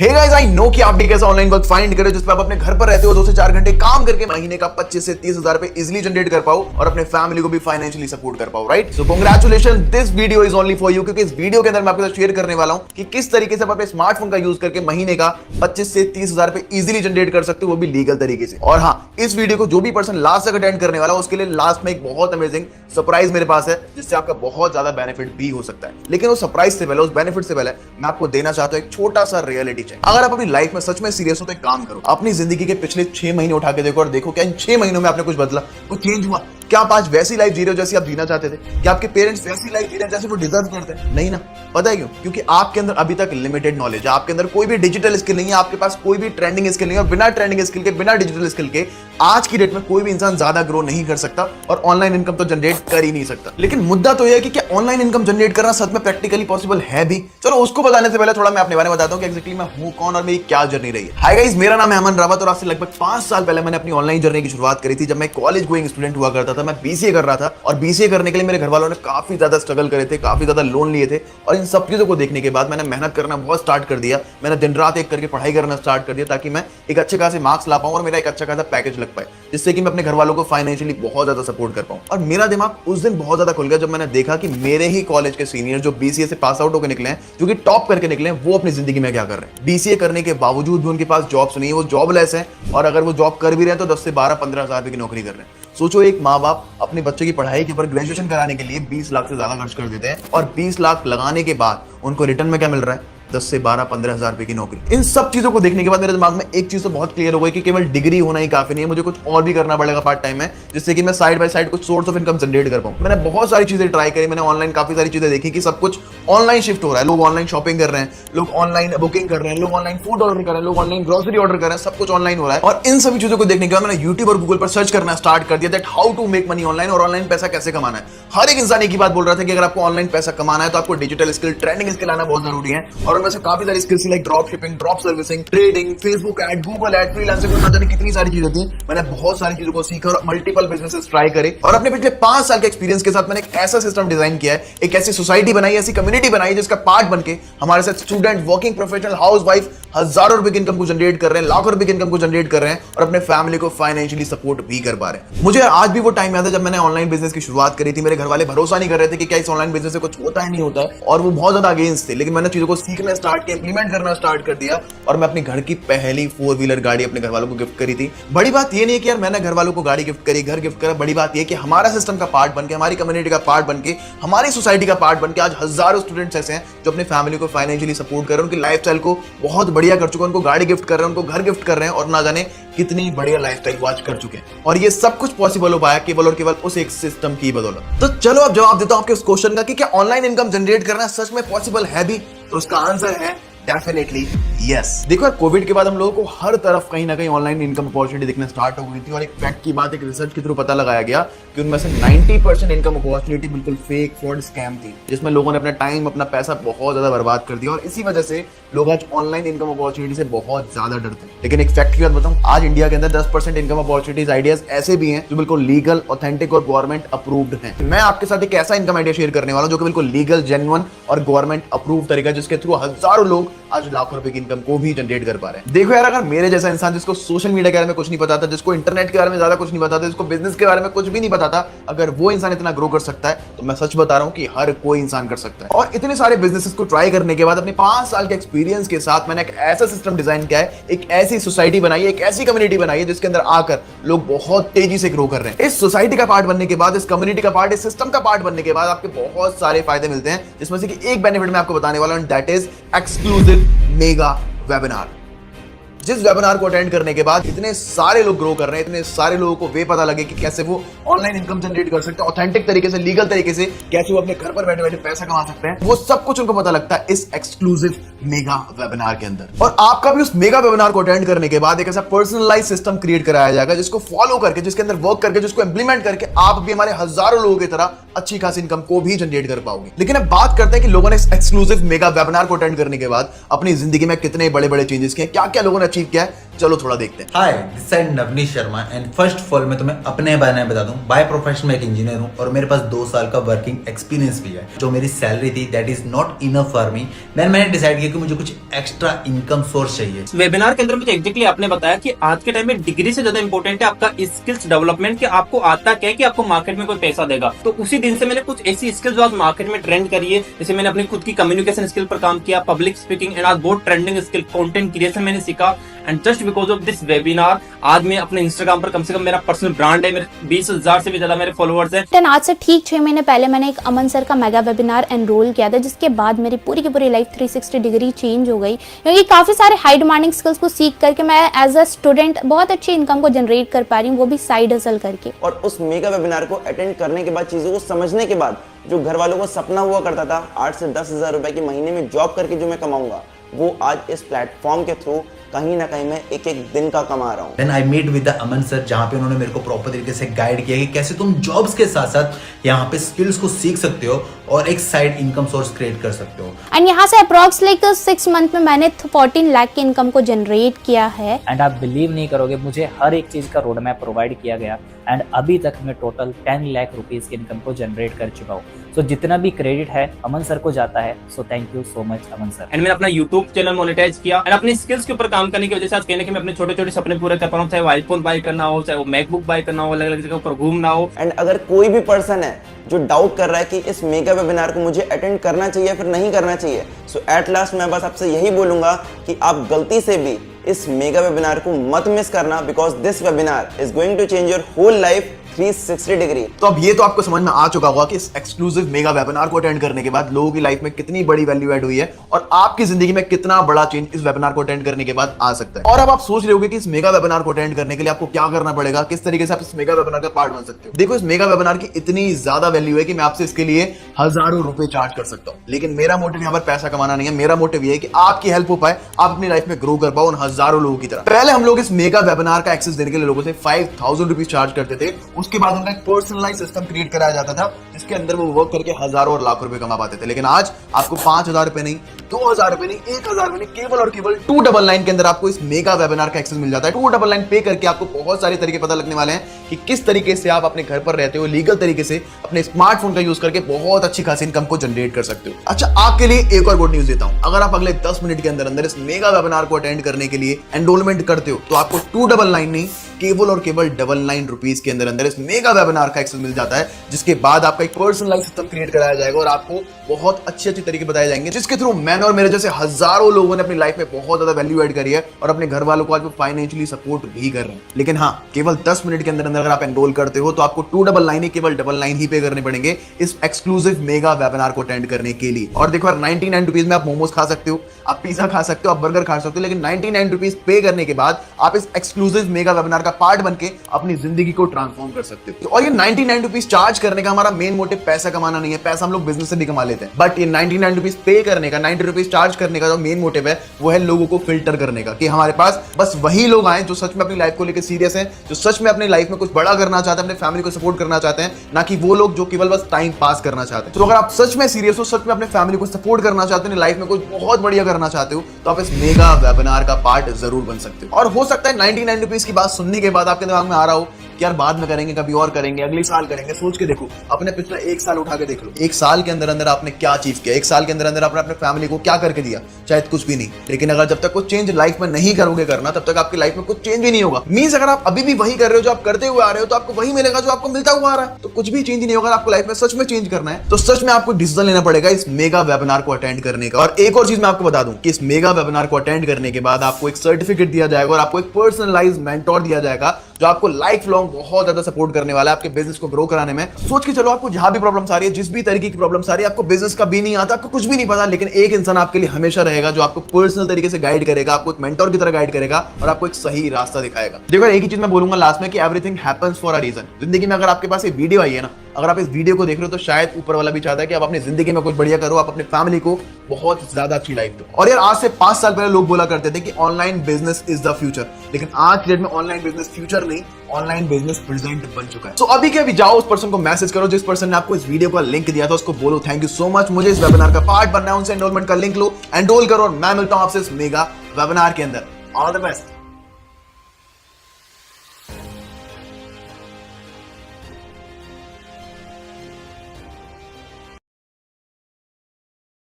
Hey guys, I know कि आप भी कैसा ऑनलाइन वर्क फाइंड करें जिसपे आप अपने घर पर रहते हो 2 से 4 घंटे काम करके महीने का 25 से 30 हजार रुपए इजिली जनरेट कर पाओ और अपने फैमिली को भी फाइनेंशियली सपोर्ट कर पाओ, right? So congratulation, this video is only for you, क्योंकि इस वीडियो के अंदर मैं आपके साथ शेयर करने वाला हूं कि किस तरीके से आप अपने स्मार्टफोन का यूज करके महीने का 25 से 30 हजार रुपए इजिली जनरेट कर सकते हो, वो भी लीगल तरीके से। और हाँ, इस वीडियो को जो भी पर्सन लास्ट तक अटेंड करने वाला है उसके लिए लास्ट में एक बहुत अमेजिंग सरप्राइज मेरे पास है, जिससे आपका बहुत ज्यादा बेनिफिट भी हो सकता है। लेकिन उस सरप्राइज से पहले, उस बेनिफिट से पहले मैं आपको देना चाहता हूं एक छोटा सा रियलिटी चेक। अगर आप अपनी लाइफ में सच में सीरियस हो तो एक काम करो, अपनी जिंदगी के पिछले 6 महीने उठा के देखो और देखो क्या इन 6 महीनों में आपने कुछ बदला, कुछ चेंज हुआ? क्या आप आज वैसी लाइफ जी रहे हो जैसी आप जीना चाहते थे? क्या आपके पेरेंट्स वैसी लाइफ जी रहे हैं जैसे वो डिजर्व करते हैं? नहीं ना। पता है क्यों? क्योंकि आपके अंदर अभी तक लिमिटेड नॉलेज है, आपके अंदर कोई भी डिजिटल स्किल नहीं है, आपके पास कोई भी ट्रेंडिंग स्किल नहीं है। और बिना ट्रेंडिंग स्किल के, बिना डिजिटल स्किल के आज की डेट में कोई भी इंसान ज्यादा ग्रो नहीं कर सकता और ऑनलाइन इनकम तो जनरेट कर ही नहीं सकता। लेकिन मुद्दा तो यह है कि क्या ऑनलाइन इनकम जनरेट करना सच में प्रैक्टिकली पॉसिबल है भी? चलो उसको बताने से पहले थोड़ा मैं अपने बारे में बताता हूं कि एग्जैक्टली मैं हूं कौन और मेरी क्या जर्नी रही है। हाय गाइस, मेरा नाम है अमन रावत और आज से लगभग 5 साल पहले मैंने अपनी ऑनलाइन जर्नी की शुरुआत करी थी। जब मैं कॉलेज गोइंग स्टूडेंट हुआ करता था, मैं बीसीए कर रहा था और बीसीए करने के लिए मेरे घर वालों ने काफी ज्यादा स्ट्रगल करे थे, काफी ज्यादा लोन लिए थे। और इन सब चीजों को देखने के बाद मैंने मेहनत करना बहुत स्टार्ट कर दिया। मैंने दिन रात एक करके पढ़ाई करना स्टार्ट कर दिया ताकि मैं एक अच्छे खासे मार्क्स ला पाऊं और मेरा एक अच्छा खासा पैकेज लग पाए, जिससे कि मैं अपने घर वालों को फाइनेंशियली बहुत ज्यादा सपोर्ट कर पाऊं। और मेरा दिमाग उस दिन बहुत ज्यादा खुल गया जब मैंने देखा कि मेरे ही कॉलेज के सीनियर जो बीसीए से पास आउट होकर निकले हैं, जो कि टॉप करके निकले हैं, वो अपनी जिंदगी में क्या कर रहे हैं। बीसीए करने के बावजूद भी उनके पास जॉब्स नहीं है, वो जॉबलेस हैं। और अगर वो जॉब कर भी रहे हैं तो 10 से 12-15 हजार रुपए की नौकरी कर रहे हैं। सोचो, एक माँ बाप अपने बच्चे की पढ़ाई के ऊपर ग्रेजुएशन कराने के लिए 20 लाख से ज्यादा खर्च कर देते हैं और 20 लाख लगाने के बाद उनको रिटर्न में क्या मिल रहा है? 10 से 12-15 हजार रुपए की नौकरी। इन सब चीजों को देखने के बाद मेरे दिमाग में एक चीज तो बहुत क्लियर हो गई कि केवल डिग्री होना ही काफी नहीं है, मुझे कुछ और भी करना पड़ेगा पार्ट टाइम में, जिससे कि मैं साइड बाय साइड कुछ सोर्स ऑफ इनकम जनरेट कर पाऊं। मैंने बहुत सारी चीजें ट्राई करी, मैंने ऑनलाइन काफी सारी चीजें देखी कि सब कुछ ऑनलाइन शिफ्ट हो रहा है। लोग ऑनलाइन शॉपिंग कर रहे हैं, लोग ऑनलाइन बुकिंग कर रहे हैं, लोग ऑनलाइन फूड ऑर्डर कर रहे हैं, लोग ऑनलाइन ग्रोसरी ऑर्डर कर रहे हैं, सब कुछ ऑनलाइन हो रहा है। और इन सभी चीजों को देखने के बाद मैंने यूट्यूब और गूगल पर सर्च करना स्टार्ट कर दिया that how to make money online, और ऑनलाइन पैसा कैसे कमाना है। हर एक इंसान एक ही बात बोल रहा था कि अगर आपको ऑनलाइन पैसा कमाना है तो आपको डिजिटल स्किल, ट्रेंडिंग स्किल आना बहुत जरूरी है। और उनमें से काफी सारी skills like drop shipping, drop servicing, trading, Facebook ad, Google ad, freelancing, ना जाने कितनी सारी चीजें थी। मैंने बहुत सारी चीजों को सीखा और मल्टीपल बिजनेसेस ट्राई करे। और अपने पिछले 5 साल के एक्सपीरियंस के साथ मैंने एक ऐसा सिस्टम डिजाइन किया है, एक ऐसी सोसाइटी बनाई, ऐसी कम्युनिटी बनाई जिसका पार्ट बनके हमारे साथ student, working professional, house wife हजारों रुपए की इनकम को जनरेट कर रहे हैं, लाखों रुपए की इनकम को जनरेट कर रहे हैं और अपने फैमिली को फाइनेंशियली सपोर्ट भी कर पा रहे हैं। मुझे आज भी वो टाइम याद है जब मैंने ऑनलाइन बिजनेस की शुरुआत करी थी। मेरे घर वाले भरोसा नहीं कर रहे थे कि क्या इस ऑनलाइन बिजनेस से कुछ होता है नहीं होता है, और वो बहुत ज्यादा अगेंस्ट थे। लेकिन मैंने चीजों को सीखना स्टार्ट किया, इंप्लीमेंट करना स्टार्ट कर दिया और मैं अपनी घर की पहली 4 व्हीलर गाड़ी अपने घर वालों को गिफ्ट करी थी। बड़ी बात ये नहीं है कि यार मैंने घर वालों को गाड़ी गिफ्ट करी, घर गिफ्ट करा। बड़ी बात ये कि हमारा सिस्टम का पार्ट बनके, हमारी कम्युनिटी का पार्ट बनके, हमारी सोसाइटी का पार्ट बनके आज हजारों स्टूडेंट्स ऐसे हैं जो अपनी फैमिली को फाइनेंशियली सपोर्ट कर रहे हैं, उनकी लाइफस्टाइल को बहुत बढ़िया कर चुके हैं, उनको गाड़ी गिफ्ट कर रहे हैं, उनको घर गिफ्ट कर रहे हैं और ना जाने कितनी बढ़िया लाइफस्टाइल वो आज कर चुके हैं। और ये सब कुछ पॉसिबल हो पाया केवल और केवल उस एक सिस्टम की बदौलत। तो चलो अब जवाब देता हूं आपके उस क्वेश्चन का कि क्या ऑनलाइन इनकम जनरेट करना सच में पॉसिबल है भी? तो उसका आंसर है डेफिनेटली यस। देखो यार, कोविड के बाद हम लोगों को हर तरफ कहीं ना कहीं ऑनलाइन इनकम अपॉर्चुनिटी दिखना स्टार्ट हो गई थी। और एक फैक्ट की बात, एक रिसर्च के थ्रू पता लगाया गया कि उनमें से 90% इनकम अपॉर्चुनिटी बिल्कुल फेक, फ्रॉड, स्कैम थी, जिसमें लोगों ने अपना टाइम, अपना पैसा बहुत ज्यादा बर्बाद कर दिया। और इसी वजह से लोग आज ऑनलाइन इनकम अपॉर्चुनिटी से बहुत ज्यादा डरते हैं। लेकिन एक फैक्ट की बात बताऊं, आज इंडिया के अंदर 10% इनकम अपॉर्चुनिटीज, आइडियाज ऐसे भी हैं जो बिल्कुल लीगल, ऑथेंटिक और गवर्नमेंट अप्रूव्ड हैं। मैं आपके साथ एक ऐसा इनकम आइडिया शेयर करने वाला हूं जो कि बिल्कुल लीगल, जेन्युइन और गवर्नमेंट अप्रूव तरीका, जिसके थ्रू हजारों लोग आज लाखों रुपए की इनकम को भी जनरेट कर पा रहे हैं। देखो यार, अगर मेरे जैसा इंसान जिसको सोशल मीडिया के बारे में कुछ नहीं पता था, जिसको इंटरनेट के बारे में ज्यादा कुछ नहीं पता था, जिसको बिजनेस के बारे में कुछ भी नहीं पता था, अगर वो इंसान इतना ग्रो कर सकता है तो मैं सच बता रहा हूं कि हर कोई इंसान कर सकता है। और इतने सारे बिजनेसेस को ट्राई करने के बाद अपने 5 साल के एक्सपीरियंस के साथ मैंने एक ऐसा सिस्टम डिजाइन किया है, एक ऐसी सोसाइटी बनाई है, एक ऐसी कम्युनिटी बनाई है जिसके अंदर आकर लोग बहुत तेजी से ग्रो कर रहे हैं। इस सोसाइटी का पार्ट बनने के बाद, इस कम्युनिटी का पार्ट, इस सिस्टम का पार्ट बनने के बाद आपके बहुत सारे फायदे मिलते हैं, जिसमें से कि एक बेनिफिट मैं आपको बताने वाला हूं, that is exclusive mega webinar. जिस वेबिनार को अटेंड करने के बाद इतने सारे लोग ग्रो कर रहे हैं, इतने सारे लोगों को वे पता लगे कि कैसे वो ऑनलाइन इनकम जनरेट कर सकते हैं, ऑथेंटिक तरीके से, लीगल तरीके से, कैसे वो अपने घर पर बैठे बैठे पैसा कमा सकते हैं, वो सब कुछ उनको पता लगता है इस एक्सक्लूसिव मेगा वेबिनार के अंदर। और आपका भी उस मेगा वेबिनार को अटेंड करने के बाद एक ऐसा पर्सनलाइज सिस्टम क्रिएट कराया जाएगा जिसको फॉलो करके, जिसके अंदर वर्क करके, जिसको इंप्लीमेंट करके आप भी हमारे हजारों लोगों की तरह अच्छी खासी इनकम को भी जनरेट कर पाओगे। लेकिन अब बात करते हैं कि लोगों ने इस एक्सक्लूसिव मेगा वेबिनार को अटेंड करने के बाद अपनी जिंदगी में कितने बड़े बड़े चेंजेस किए, क्या क्या लोगों ने अचीव किया है। चलो थोड़ा देखते हैं। Hi, this side Navneesh Sharma and first of all मैं तुम्हें अपने बारे में बता दूं, बाय प्रोफेशन मैं एक इंजीनियर हूं और मेरे पास 2 साल का वर्किंग एक्सपीरियंस भी है। जो मेरी सैलरी थी that is not enough for me. मैंने डिसाइड किया कि मुझे कुछ एक्स्ट्रा इनकम सोर्स चाहिए। वेबिनार के अंदर मुझे एग्जैक्टली आपने बताया कि आज के टाइम में डिग्री से ज्यादा इंपॉर्टेंट है आपका स्किल्स डेवलपमेंट, कि आपको आता क्या है कि आपको मार्केट में कोई पैसा देगा। तो उसी दिन से मैंने कुछ ऐसी स्किल्स जो आज मार्केट में ट्रेंड करी है, जैसे मैंने अपनी खुद की कम्युनिकेशन स्किल पर काम किया, पब्लिक स्पीकिंग, एंड आज बहुत ट्रेंडिंग स्किल कंटेंट क्रिएशन मैंने सीखा। And just because of this webinar आज मैं अपने इंस्टाग्राम पर कम से कम मेरा पर्सनल ब्रांड है, मेरे 20,000 से भी ज्यादा मेरे फॉलोअर्स हैं। आज से ठीक 6 महीने पहले मैंने एक अमन सर का मेगा वेबिनार एनरोल किया था, जिसके बाद मेरी पूरी की पूरी लाइफ 360 डिग्री चेंज हो गई, क्योंकि काफी सारे हाई डिमांडिंग स्किल्स को सीख करके मैं एज अ स्टूडेंट बहुत अच्छी इनकम को जनरेट कर पा रही हूँ, वो भी साइड हसल करके। और उस मेगा वेबिनार को अटेंड करने के बाद, चीज़ों को समझने के बाद, जो घर वालों को सपना हुआ करता था 8 से 10,000 रुपए की महीने में जॉब करके जो मैं कमाऊंगा, वो आज इस प्लेटफॉर्म के थ्रू कहीं ना कहीं मैं एक दिन का कमा रहा हूँ। Then I meet with the Aman sir, जहाँ पे उन्होंने मेरे को प्रॉपर तरीके से गाइड किया कि कैसे तुम जॉब्स के साथ साथ यहाँ पे स्किल्स को सीख सकते हो और एक साइड इनकम सोर्स क्रिएट कर सकते हो। एंड यहाँ से अप्रॉक्स लाइक 6 मंथ में मैंने 14 लाख की इनकम को जनरेट किया है। एंड आप बिलीव नहीं करोगे, मुझे हर एक चीज का रोड मैप प्रोवाइड किया गया एंड अभी तक मैं टोटल 10 लाख रुपीस की इनकम को जनरेट कर चुका हूँ। सो जितना भी क्रेडिट है अमन सर को जाता है। So thank you so much Aman sir. And मैंने अपना यूट्यूब चैनल मोनेटाइज किया एंड अपनी स्किल्स के ऊपर काम करने की वजह से आज कहने के मैं अपने छोटे छोटे सपने पूरे कर पा रहा हूँ, चाहे वो आईफोन बाय करना हो, चाहे वो मैकबुक बाय करना हो, अलग अलग जगह पर घूमना हो। एंड अगर कोई भी पर्सन है जो डाउट कर रहा है कि इस मेगा वेबिनार को मुझे अटेंड करना चाहिए फिर नहीं करना चाहिए, सो एट लास्ट मैं बस आपसे यही बोलूंगा कि आप गलती से भी इस मेगा वेबिनार को मत मिस करना, because this webinar is going to change your whole life 360 degree. तो अब ये तो आपको समझ में आ चुका होगा कि इस एक्सक्लूसिव मेगा वेबिनार को अटेंड करने के बाद लोगों की लाइफ में कितनी बड़ी वैल्यू ऐड हुई है और आपकी जिंदगी में कितना बड़ा चेंज इस वेबिनार को अटेंड करने के बाद आ सकता है। और अब आप सोच रहे होंगे कि इस मेगा वेबिनार को अटेंड करने के लिए आपको क्या करना पड़ेगा, किस तरीके से आप इस मेगा वेबिनार का पार्ट बन सकते हो। देखो, इस मेगा वेबिनार की इतनी ज्यादा वैल्यू है कि मैं आपसे इसके लिए हजारों रुपए चार्ज कर सकता हूं, लेकिन मेरा मोटिव यहाँ पर पैसा कमाना नहीं है। मेरा मोटिव ये है कि आपकी हेल्प हो पाए, आप अपनी लाइफ में ग्रो कर पाओ उन हजारों लोगों की तरह। पहले हम लोग इस मेगा वेबिनार का एक्सेस देने के लिए लोगों से 5,000 रुपीज चार्ज करते थे। उसके बाद उनका एक पर्सनलाइज सिस्टम क्रिएट कराया जाता था, जिसके अंदर वो वर्क करके हजारों और लाखों रुपए कमा पाते थे। लेकिन आज आपको 5,000 रुपए नहीं, 2,000 रुपए नहीं, 1,000 रुपए नहीं, केवल और केवल 299 के अंदर आपको इस मेगा वेबिनार का एक्सेस मिल जाता है। 299 पे करके आपको बहुत सारे तरीके पता लगने वाले हैं कि किस तरीके से आप अपने घर पर रहते हो लीगल तरीके से अपने स्मार्टफोन का यूज करके बहुत अच्छी खासी इनकम को जनरेट कर सकते हो। अच्छा, आपके लिए एक और गुड न्यूज देता हूं। अगर आप अगले 10 मिनट के अंदर अंदर इस मेगा वेबिनार को अटेंड करने के लिए एनरोलमेंट करते हो तो आपको 299 नहीं, केवल और केवल 99 रुपीज के अंदर अंदर इस मेगा वेबिनार का एक्सेस मिल जाता है, जिसके बाद आपका एक पर्सनलाइज सिस्टम क्रिएट कराया जाएगा और आपको बहुत अच्छे तरीके बताए जाएंगे, जिसके थ्रू मैंने और मेरे जैसे हजारों लोगों ने अपनी लाइफ में बहुत ज्यादा वैल्यू ऐड करी है और अपने घर वालों को आज वो फाइनेंशियली सपोर्ट भी कर रहे हैं। लेकिन हाँ, केवल 10 मिनट के अंदर अंदर अगर आप एनरोल करते हो तो आपको 299 नहीं, केवल 99 ही पे करने पड़ेंगे इस एक्सक्लूसिव मेगा वेबिनार को अटेंड करने के लिए। और देखो, 99 रुपीज में आप मोमोज खा सकते हो, आप पिज्जा खा सकते हो, आप बर्गर खा सकते हो, लेकिन 99 रुपीज पे करने के बाद आप इस एक्सक्लूसिव मेगा वेबिनार का पार्ट बनके अपनी जिंदगी को ट्रांसफॉर्म कर सकते हो। और ये 99 रुपीज चार्ज करने का हमारा मेन मोटिव पैसा कमाना नहीं है, पैसा हम लोग बिजनेस से भी कमा लेते हैं, बट ये 99 रुपीज पे करने का, 90 रुपीज चार्ज करने का जो मेन मोटिव है वो है लोगों को फिल्टर करने का, कि हमारे पास बस वही लोग आए जो सच में अपनी लाइफ को लेकर सीरियस हैं, जो सच में अपनी लाइफ में कुछ बड़ा करना चाहते हैं, अपने फैमिली को सपोर्ट करना चाहते हैं, ना कि वो लोग जो केवल बस टाइम पास करना चाहते हैं। तो अगर आप सच में सीरियस हो, सच में अपने फैमिली को सपोर्ट करना चाहते हो, लाइफ में कुछ बहुत बढ़िया करना चाहते हो, तो आप इस मेगा वेबिनार का पार्ट जरूर बन सकते हो। और हो सकता है 99 रुपीज की बात सुनने के बाद आपके दिमाग में आ रहा हो कि यार बाद में करेंगे, कभी और करेंगे, अगले साल करेंगे। सोच के देखो, अपने पिछला 1 साल उठा के देख लो, 1 साल के अंदर अंदर आपने क्या अचीव किया, 1 साल के अंदर अंदर आपने अपने फैमिली को क्या करके दिया, शायद कुछ भी नहीं। लेकिन अगर जब तक कुछ चेंज लाइफ में नहीं करोगे करना, तब तक आपकी लाइफ में कुछ चेंज भी नहीं होगा। मींस अगर आप अभी भी वही कर रहे हो जो आप करते हुए आ रहे हो, तो आपको वही मिलेगा जो आपको मिलता हुआ आ रहा है, तो कुछ भी चेंज नहीं होगा। आपको लाइफ में सच में चेंज करना है तो सच में आपको डिसीजन लेना पड़ेगा इस मेगा वेबिनार को अटेंड करने का। और एक और चीज मैं आपको बता दूं कि इस मेगा वेबिनार को अटेंड करने के बाद आपको एक सर्टिफिकेट दिया जाएगा और आपको एक पर्सनलाइज मेंटोर दिया जाएगा जो आपको लाइफ लॉन्ग बहुत ज्यादा सपोर्ट करने वाला है आपके बिजनेस को ग्रो कराने में। सोच के चलो, आपको जहां भी प्रॉब्लम्स आ रही है, जिस भी तरीके की प्रॉब्लम्स आ रही है, आपको बिजनेस का भी नहीं आता, आपको कुछ भी नहीं पता, लेकिन एक इंसान आपके लिए हमेशा रहेगा जो आपको पर्सनल तरीके से गाइड करेगा, आपको एक मेंटोर की तरह गाइड करेगा और आपको एक सही रास्ता दिखाएगा। देखो, एक ही चीज मैं बोलूंगा लास्ट में कि everything happens for a reason. जिंदगी में अगर आपके पास ये वीडियो आई है ना, अगर आप इस वीडियो को देख रहे हो तो शायद ऊपर वाला भी चाहता है कि आप अपनी जिंदगी में कुछ बढ़िया करो, आप अपने फैमिली को बहुत ज्यादा अच्छी लाइफ दो। और यार, आज से 5 साल पहले लोग बोला करते थे कि online business is the future, लेकिन आज के डेट में ऑनलाइन बिजनेस फ्यूचर नहीं, ऑनलाइन बिजनेस प्रेजेंट बन चुका है। तो अभी के अभी जाओ, उस पर्सन को मैसेज करो जिस पर्सन ने आपको इस वीडियो का लिंक दिया था, उसको बोलो थैंक यू सो मच, मुझे इस वेबिनार का पार्ट बनना है, उनसे एनरोलमेंट का लिंक लो, एनरोल करो और मैं मिलता हूं आपसे इस मेगा वेबिनार के अंदर। All the best.